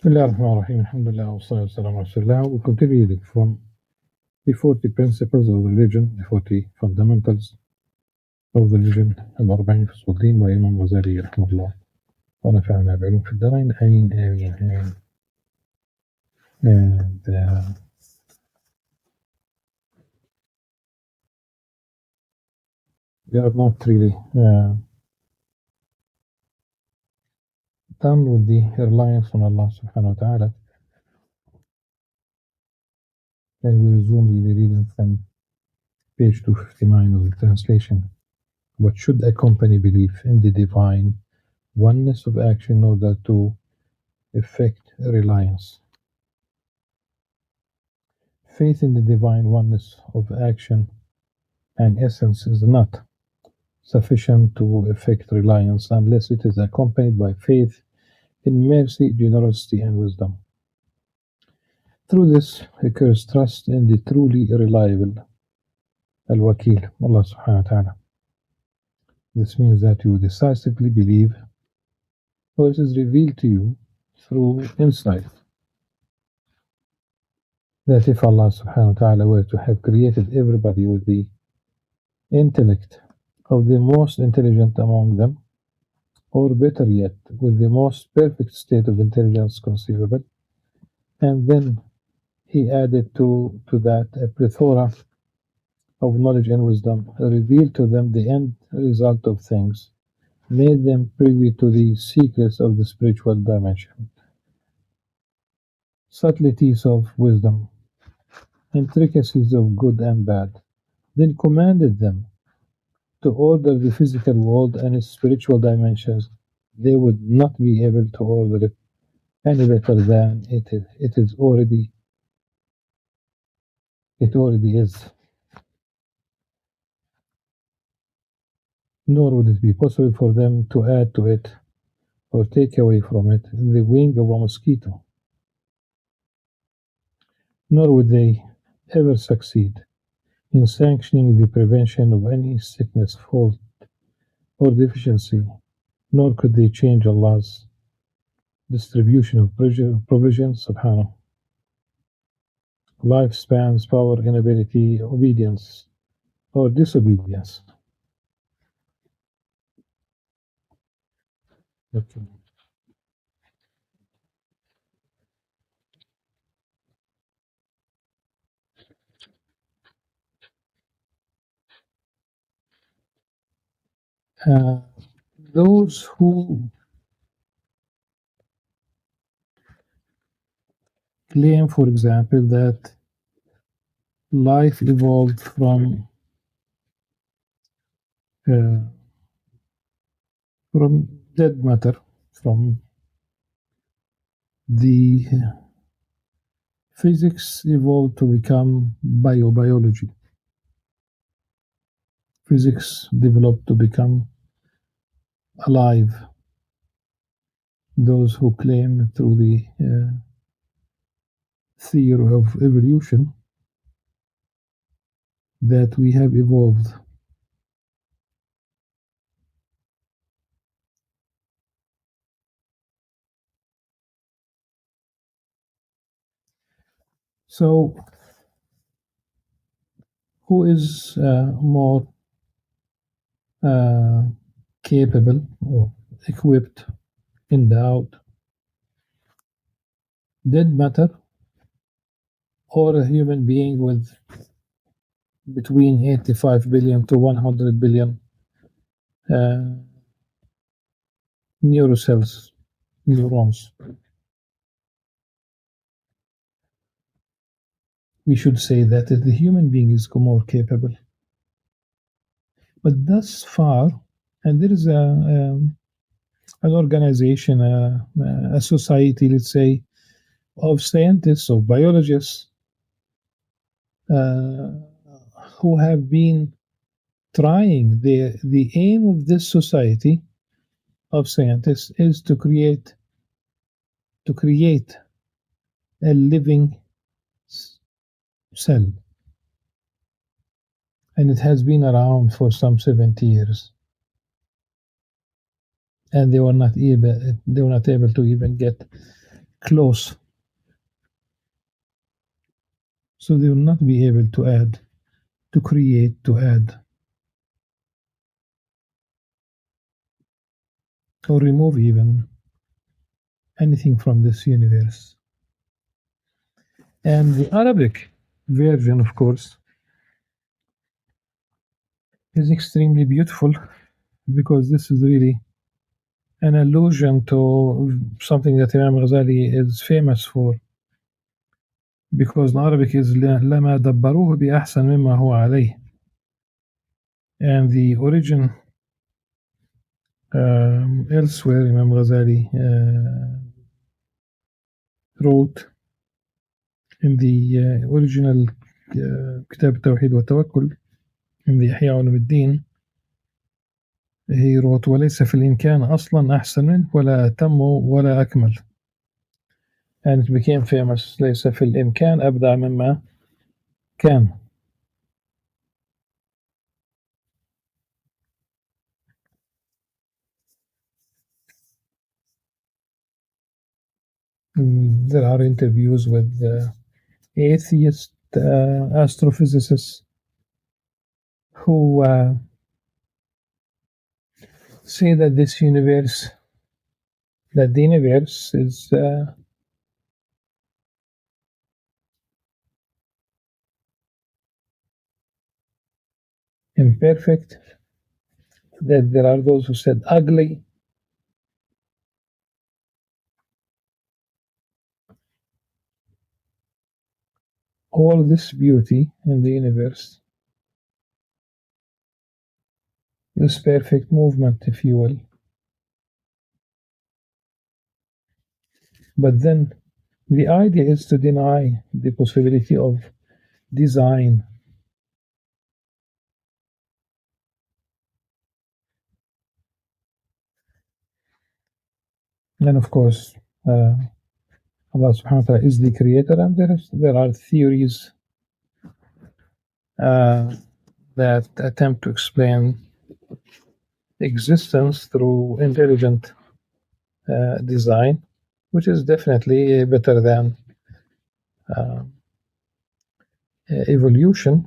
Bismillah ar-Rahman ar-Rahim, alhamdulillah, wa salatu wa salam ala Rasulullah. We continue reading from the 40 principles of religion, the 40 fundamentals of the religion, Al-Arba في أصول الدين by Imam Al-Ghazali رحمه الله ونفعنا بعلوم في الدارين آمين آمين آمين. And we are not really done with the reliance on Allah subhanahu wa ta'ala, and we resume the reading from page 259 of the translation. What should accompany belief in the divine oneness of action in order to effect reliance? Faith in the divine oneness of action and essence is not sufficient to effect reliance unless it is accompanied by faith in mercy, generosity, and wisdom. Through this occurs trust in the truly reliable Al-Wakil, Allah subhanahu wa ta'ala. This means that you decisively believe, or it is revealed to you through insight, that if Allah subhanahu wa ta'ala were to have created everybody with the intellect of the most intelligent among them, or better yet, with the most perfect state of intelligence conceivable, and then He added to that a plethora of knowledge and wisdom, revealed to them the end result of things, made them privy to the secrets of the spiritual dimension, subtleties of wisdom, intricacies of good and bad, then commanded them to order the physical world and its spiritual dimensions, they would not be able to order it any better than it already is. Nor would it be possible for them to add to it or take away from it the wing of a mosquito. Nor would they ever succeed in sanctioning the prevention of any sickness, fault, or deficiency, nor could they change Allah's distribution of provisions, subhanahu. Lifespans, power, inability, obedience, or disobedience. Okay. Those who claim, for example, that life evolved from dead matter, from the physics evolved to become biology. Physics developed to become alive. Those who claim through the theory of evolution that we have evolved. So, who is more capable or equipped, endowed, dead matter, or a human being with between 85 billion to 100 billion neurons? We should say that the human being is more capable. But thus far, and there is an organization, a society, let's say, of scientists, of biologists, who have been trying. The aim of this society of scientists is to create a living cell, and it has been around for some 70 years, and they were not able to even get close, so they will not be able to add, to create, to add, or remove even anything from this universe. And the Arabic version, of course, is extremely beautiful because this is really an allusion to something that Imam Al-Ghazali is famous for, because the Arabic is لما دبروه بأحسن مما هو عليه. And the origin elsewhere, Imam Ghazali wrote in the original كتاب التوحيد والتوكل, in the Ihya Ulum, he wrote وليس في الإمكان أصلا أحسن منه ولا أتم ولا أكمل. And it became famous, ليس في الإمكان أبدع مما كان. There are interviews with atheist astrophysicists who say that this universe, that the universe is imperfect, that there are those who said ugly. All this beauty in the universe, this perfect movement, if you will. But then the idea is to deny the possibility of design. And of course, Allah subhanahu wa ta'ala is the creator, and there are theories that attempt to explain existence through intelligent design, which is definitely better than evolution.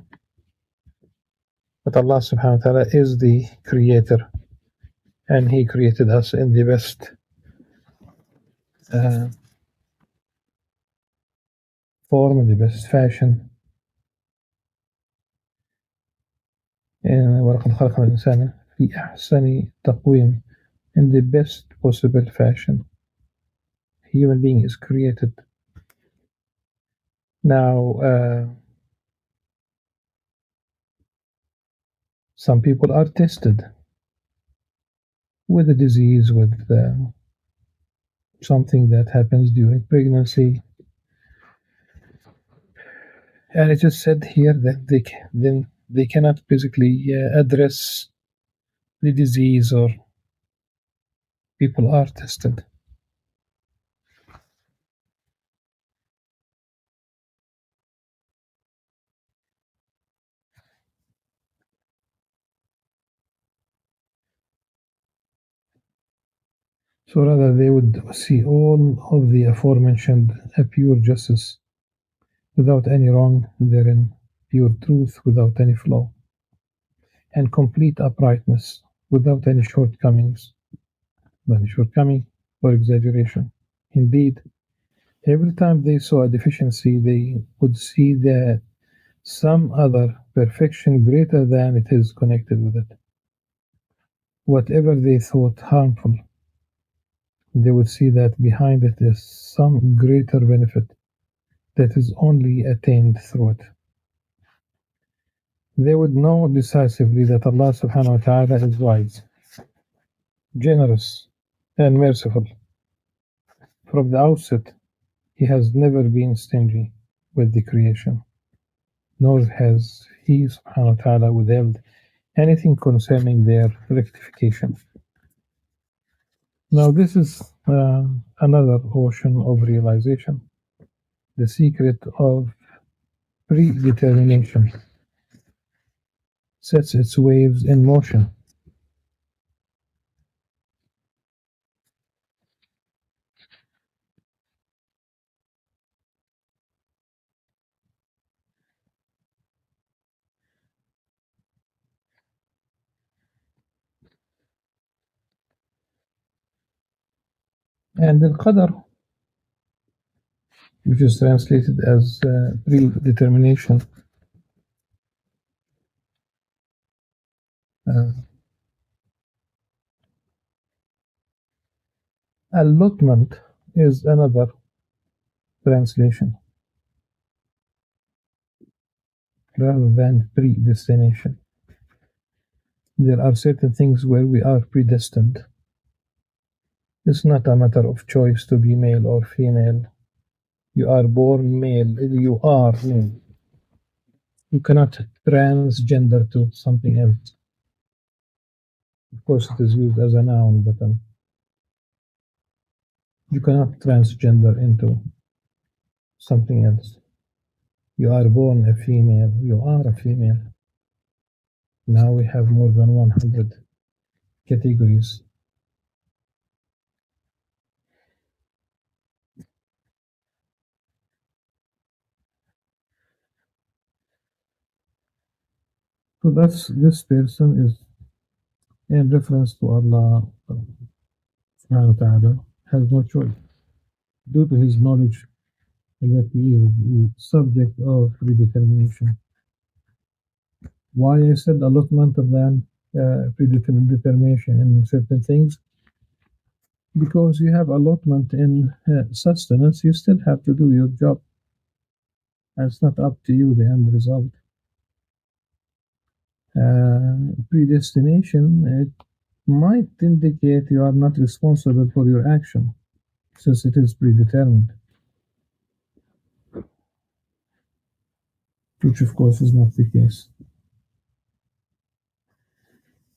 But Allah subhanahu wa ta'ala is the creator, and He created us in the best form, in the best fashion. وَلَقَدْ خَلَقْنَا الْإِنسَانَ فِي أَحْسَنِ تَقْوِيمٍ, in the best possible fashion. Human being is created. Now, some people are tested with a disease, with something that happens during pregnancy, and it is said here that they cannot physically address the disease, or people are tested. So rather, they would see all of the aforementioned a pure justice, without any wrong therein, pure truth without any flaw, and complete uprightness without any shortcomings, any shortcoming or exaggeration. Indeed, every time they saw a deficiency, they would see that some other perfection greater than it is connected with it. Whatever they thought harmful, they would see that behind it is some greater benefit that is only attained through it. They would know decisively that Allah subhanahu wa ta'ala is wise, generous, and merciful. From the outset, He has never been stingy with the creation, nor has He subhanahu wa ta'ala withheld anything concerning their rectification. Now this is another ocean of realization, the secret of predetermination sets its waves in motion. And Al-Qadr, which is translated as predetermination, uh, allotment is another translation rather than predestination. There are certain things where we are predestined. It's not a matter of choice to be male or female. You are born male, you are male. You cannot transgender to something else. Of course, it is used as a noun, but you cannot transgender into something else. You are born a female, you are a female. Now we have more than 100 categories. So that's this person is in reference to Allah subhanahu wa ta'ala has no choice due to his knowledge that he is the subject of predetermination. Why I said allotment than predetermination in certain things? Because you have allotment in sustenance, you still have to do your job. And it's not up to you the end result. Predestination, it might indicate you are not responsible for your action, since it is predetermined, which of course is not the case.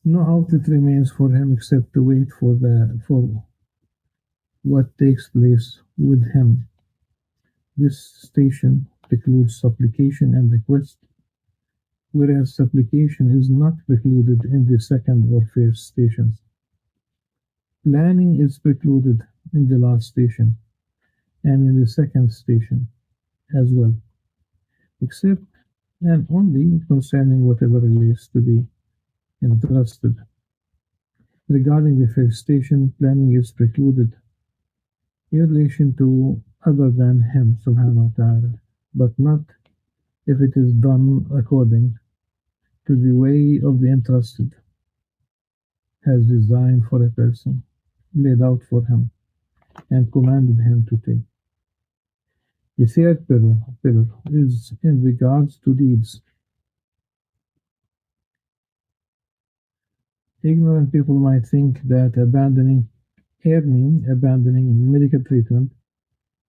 No outlet remains for him except to wait for what takes place with him. This station precludes supplication and request, whereas supplication is not precluded in the second or first stations. Planning is precluded in the last station and in the second station as well, except and only concerning whatever relates to the entrusted. Regarding the first station, planning is precluded in relation to other than him, subhanahu wa ta'ala, but not if it is done according to the way of the entrusted has designed for a person, laid out for him, and commanded him to take. The third pillar is in regards to deeds. Ignorant people might think that abandoning medical treatment,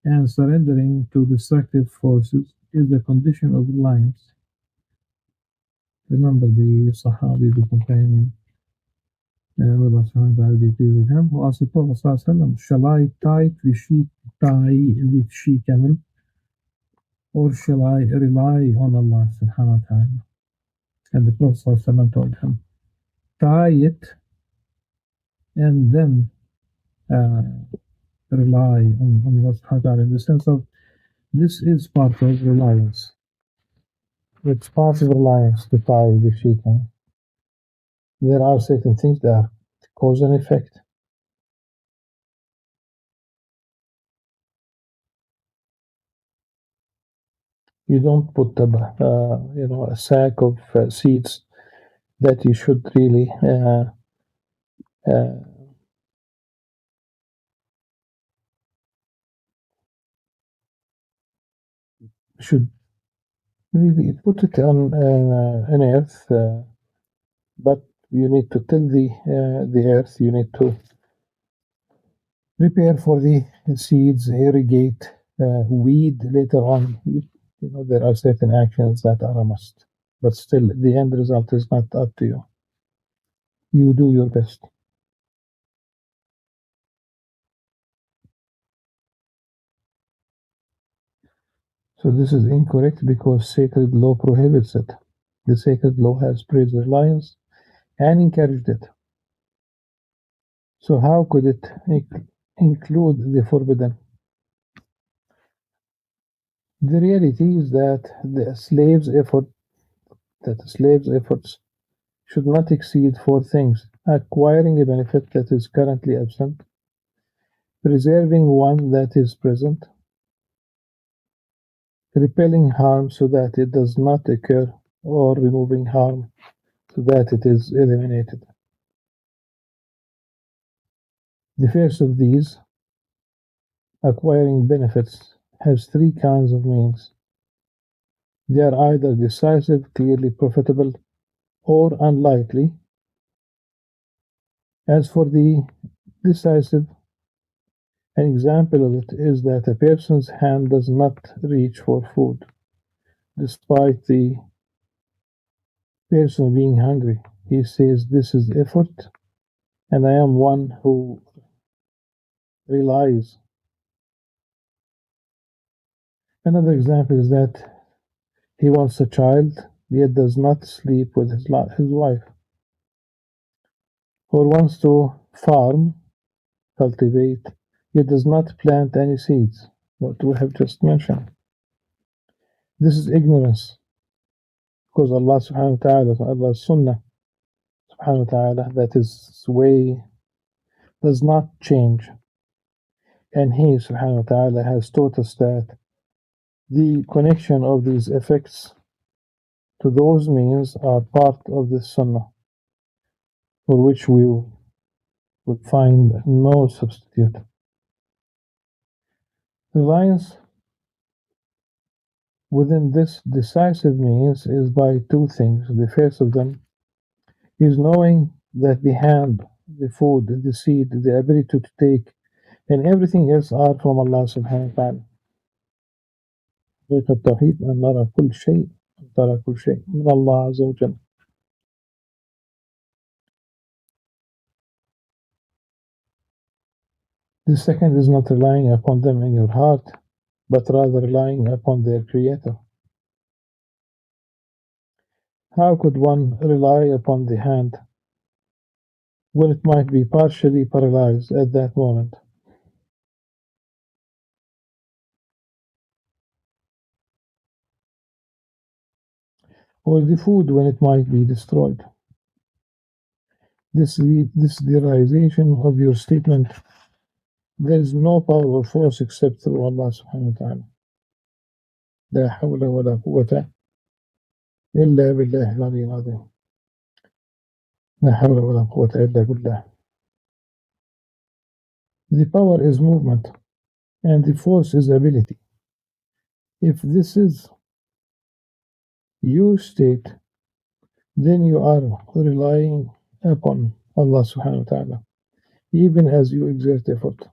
and surrendering to destructive forces is the condition of reliance. Remember the Sahabi, the companion, Allah subhanahu wa ta'ala be pleased with him, who asked the Prophet sallallahu alaihi wasallam, shall I tie the she camel, or shall I rely on Allah subhanahu wa ta'ala? And the Prophet sallallahu alaihi wasallam told him, tie it and then rely on Allah subhanahu wa ta'ala, in the sense of this is part of reliance. It's part of reliance to tie the she camel. There are certain things that are cause and effect. You don't put a sack of seeds that you should really should really put it on earth, but you need to till the earth. You need to prepare for the seeds, irrigate, weed later on. There are certain actions that are a must, but still the end result is not up to you. You do your best. So this is incorrect because sacred law prohibits it. The sacred law has praised reliance and encouraged it. So how could it include the forbidden? The reality is that the slave's efforts should not exceed four things: acquiring a benefit that is currently absent, preserving one that is present, repelling harm so that it does not occur, or removing harm so that it is eliminated. The first of these, acquiring benefits, has three kinds of means. They are either decisive, clearly profitable, or unlikely. As for the decisive, an example of it is that a person's hand does not reach for food, despite the person being hungry. He says, "This is effort, and I am one who relies." Another example is that he wants a child, yet does not sleep with his wife, or wants to farm, cultivate, yet does not plant any seeds, what we have just mentioned. This is ignorance, because Allah subhanahu wa ta'ala, Allah's sunnah subhanahu wa ta'ala, that His way does not change. And He subhanahu wa ta'ala has taught us that the connection of these effects to those means are part of the sunnah, for which we would find no substitute. Reliance within this decisive means is by two things. The first of them is knowing that the hand, the food, the seed, the ability to take, and everything else are from Allah subhanahu wa ta'ala. حقيقة التوحيد أن نرى كل شيء ترى كل شيء من الله عز وجل. The second is not relying upon them in your heart, but rather relying upon their Creator. How could one rely upon the hand when it might be partially paralyzed at that moment? Or the food when it might be destroyed? This is the realization of your statement. There is no power or force except through Allah subhanahu wa ta'ala. لا حول ولا قوة إلا بالله العلي العظيم. لا حول ولا قوة إلا بالله. The power is movement, and the force is ability. If this is your state, then you are relying upon Allah subhanahu wa ta'ala, even as you exert effort.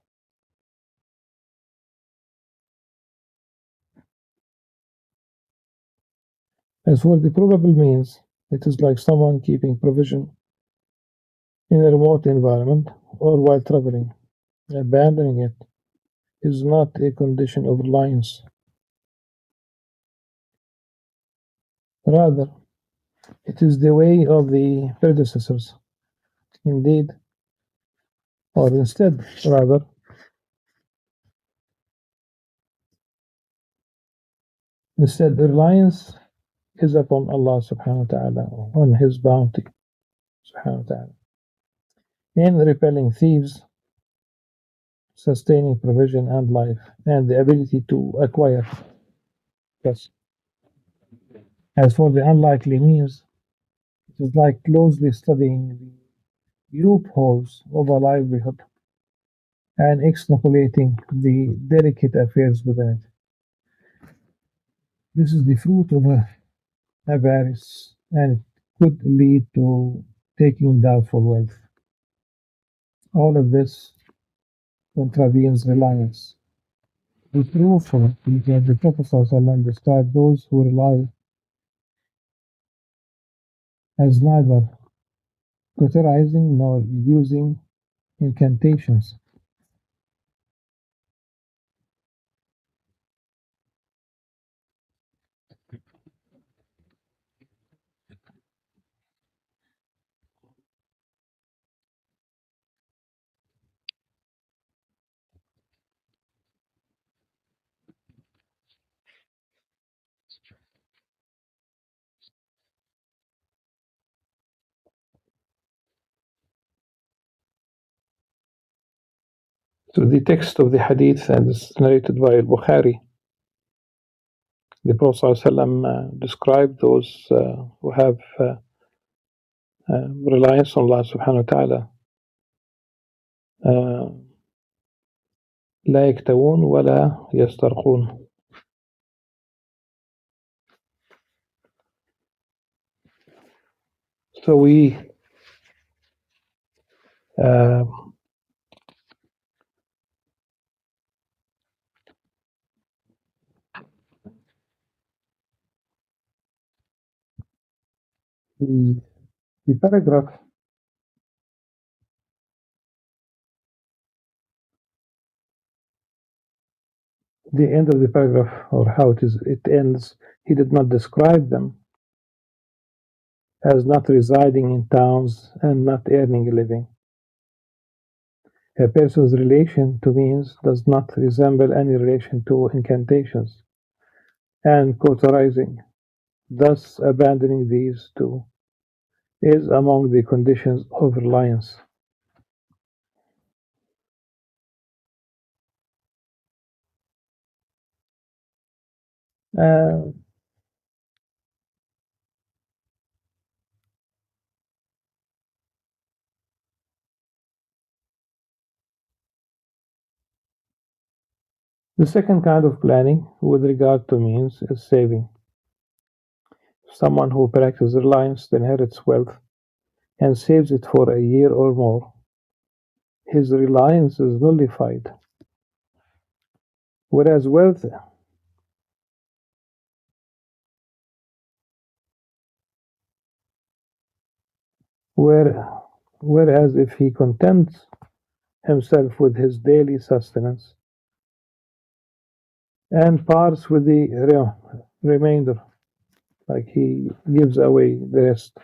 As for the probable means, it is like someone keeping provision in a remote environment or while traveling. Abandoning it is not a condition of reliance. Rather, it is the way of the predecessors. Indeed, or instead, rather, reliance is upon Allah subhanahu wa ta'ala, on His bounty subhanahu wa ta'ala, in repelling thieves, sustaining provision and life, and the ability to acquire. Yes. As for the unlikely means, it is like closely studying the loopholes of a livelihood and extrapolating the delicate affairs within it. This is the fruit of avarice, and it could lead to taking doubtful wealth. All of this contravenes reliance. The proof of it is that the Prophet ﷺ described those who rely as neither cauterizing nor using incantations. So the text of the hadith, and this is narrated by Al-Bukhari, the Prophet ﷺ described those who have reliance on Allah subhanahu wa ta'ala. لا يكتوون ولا يسترقون. So we the paragraph, the end of the paragraph, or how it ends, he did not describe them as not residing in towns and not earning a living. A person's relation to means does not resemble any relation to incantations and cauterizing. Thus, abandoning these two is among the conditions of reliance. The second kind of planning with regard to means is saving. Someone who practices reliance inherits wealth and saves it for a year or more. His reliance is nullified. Whereas wealth whereas if he contents himself with his daily sustenance and parts with the remainder, like he gives away the rest,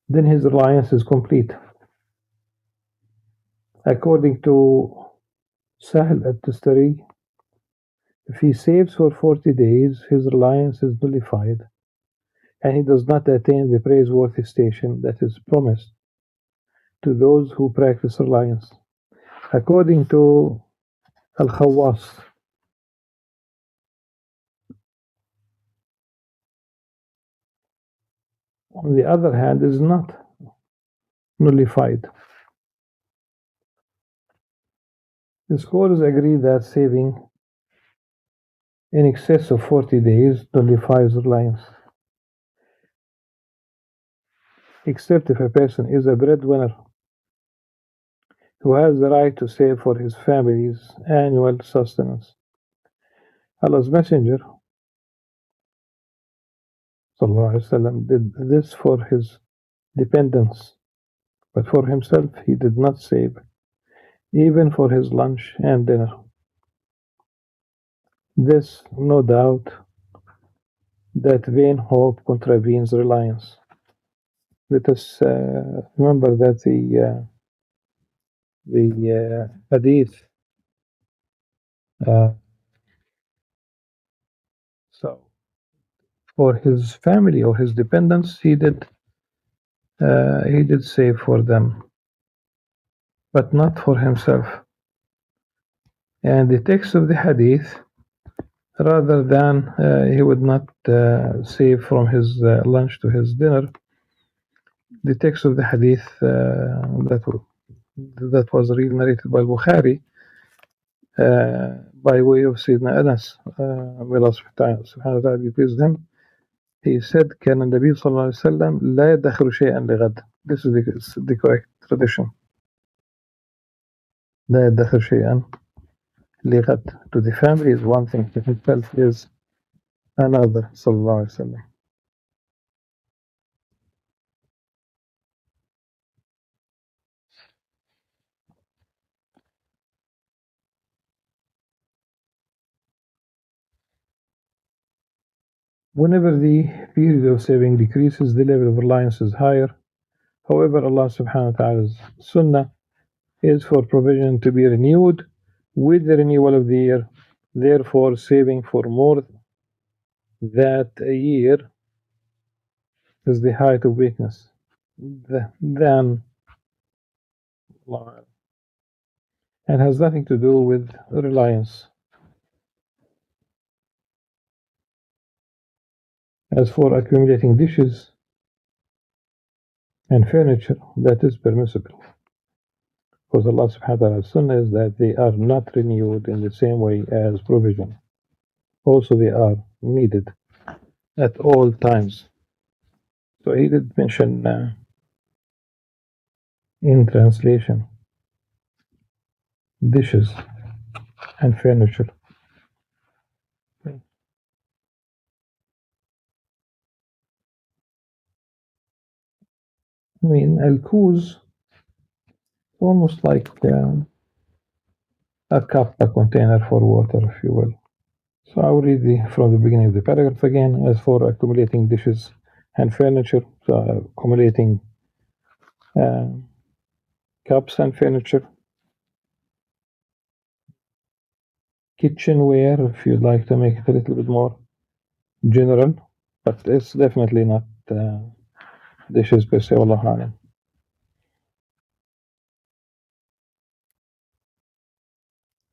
then his reliance is complete. According to Sahl al-Tustari, if he saves for 40 days, his reliance is nullified, and he does not attain the praiseworthy station that is promised to those who practice reliance. According to Al-Khawas, on the other hand, is not nullified. The scholars agree that saving in excess of 40 days nullifies reliance, except if a person is a breadwinner who has the right to save for his family's annual sustenance. Allah's Messenger ﷺ did this for his dependents, but for himself he did not save, even for his lunch and dinner. This, no doubt, that vain hope contravenes reliance. Let us remember that the hadith. So, for his family or his dependents, he did save for them, but not for himself. And the text of the hadith, rather than he would not save from his lunch to his dinner, the text of the hadith that was narrated by Bukhari by way of Sayyidina Anas, may Allah subhanahu wa ta'ala be pleased with him. He said, كان النبي صلى الله عليه وسلم لا يدخر شيئا لغد. This is the correct tradition. لا يدخر شيئا لغد. To the family is one thing, to himself is another. صلى الله عليه وسلم. Whenever the period of saving decreases, the level of reliance is higher. However, Allah subhanahu wa ta'ala's sunnah is for provision to be renewed with the renewal of the year. Therefore, saving for more that a year is the height of weakness, then and has nothing to do with reliance. As for accumulating dishes and furniture, that is permissible. Because Allah subhanahu wa ta'ala's sunnah is that they are not renewed in the same way as provision. Also, they are needed at all times. So he did mention in translation dishes and furniture. I mean, al-kuz almost like a cup, a container for water, if you will. So I will read from the beginning of the paragraph again. As for accumulating dishes and furniture, so accumulating uh, cups and furniture, kitchenware, if you'd like to make it a little bit more general, but it's definitely not dishes per se. Wallahu alam.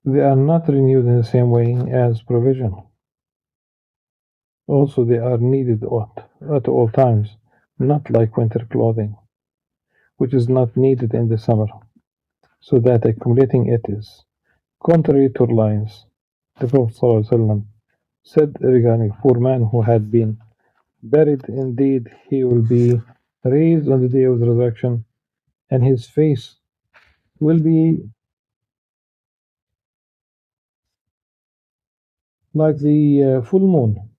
They are not renewed in the same way as provision. Also, they are needed at all times, not like winter clothing, which is not needed in the summer, so that accumulating it is contrary to reliance. The Prophet ﷺ said regarding a poor man who had been buried, indeed, he will be raised on the day of the resurrection, and his face will be like the full moon.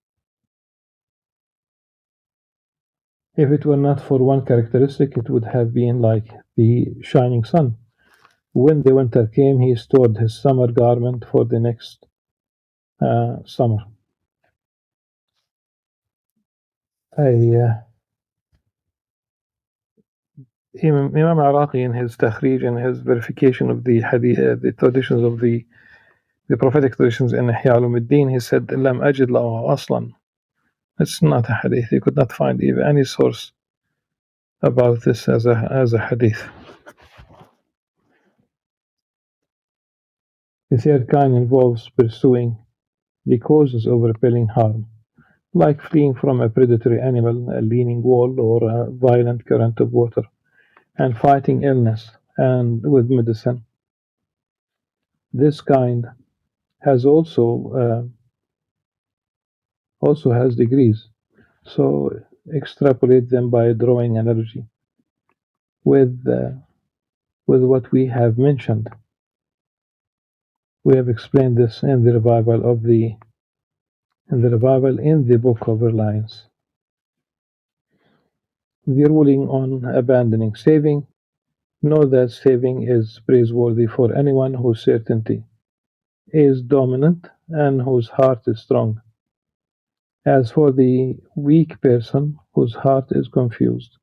If it were not for one characteristic, it would have been like the shining sun. When the winter came, he stored his summer garment for the next summer. Imam Al-Iraqi in his takhrij and his verification of the hadith, the traditions of the prophetic traditions in Ihya Ulum, he said, "Lam ajid lahu aslan." It's not a hadith. You could not find even any source about this as a hadith. The third kind involves pursuing the causes of repelling harm, like fleeing from a predatory animal, a leaning wall, or a violent current of water, and fighting illness and with medicine. This kind has also has degrees, so extrapolate them by drawing analogy with what we have mentioned. We have explained this in the revival in the book of reliance. The ruling on abandoning saving. Know that saving is praiseworthy for anyone whose certainty is dominant and whose heart is strong. As for the weak person whose heart is confused,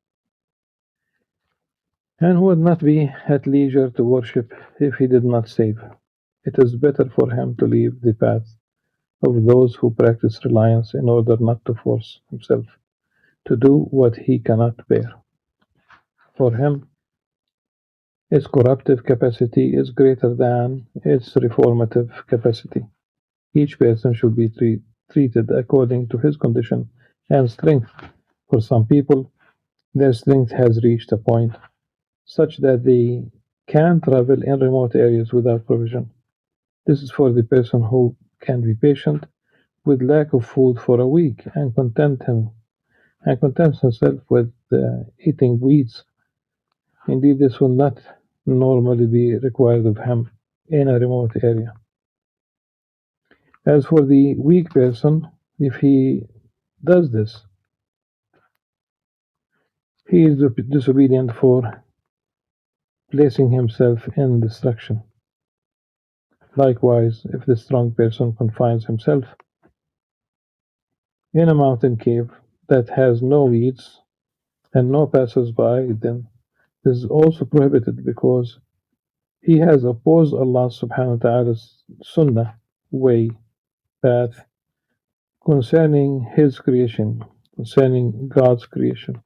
and who would not be at leisure to worship if he did not save, it is better for him to leave the path of those who practice reliance in order not to force himself to do what he cannot bear. For him, its corruptive capacity is greater than its reformative capacity. Each person should be treated according to his condition and strength. For some people, their strength has reached a point such that they can travel in remote areas without provision. This is for the person who can be patient with lack of food for a week and contents himself with eating weeds. Indeed, this will not normally be required of him in a remote area. As for the weak person, if he does this, he is disobedient for placing himself in destruction. Likewise, if the strong person confines himself in a mountain cave that has no weeds and no passers-by, then this is also prohibited because he has opposed Allah subhanahu wa ta'ala's sunnah way, path, concerning his creation, concerning God's creation.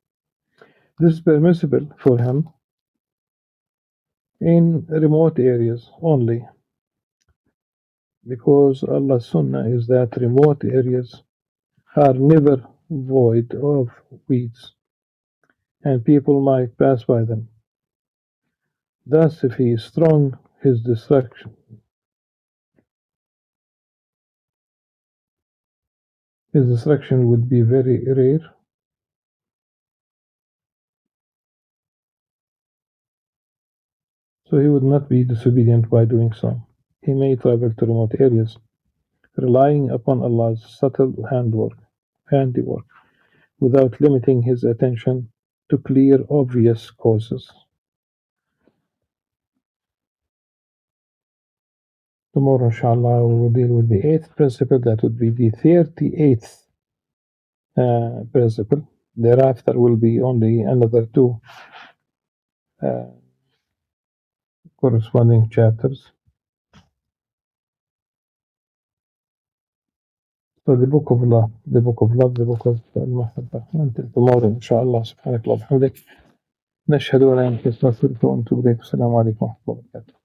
This is permissible for him in remote areas only, because Allah's sunnah is that remote areas are never void of weeds, and people might pass by them. Thus, if he is strong, his destruction would be very rare, so he would not be disobedient by doing so. He may travel to remote areas, relying upon Allah's subtle handiwork, without limiting his attention to clear, obvious causes. Tomorrow, inshallah, we will deal with the 8th principle. That would be the 38th principle. Thereafter will be only another 2 corresponding chapters. So the book of love, the book of al-Mahabbah. Until tomorrow, inshallah, subhanakallah wa bihamdik. نشهد أن لا إله إلا أنت نستغفرك ونتوب إليك. السلام عليكم ورحمة الله وبركاته.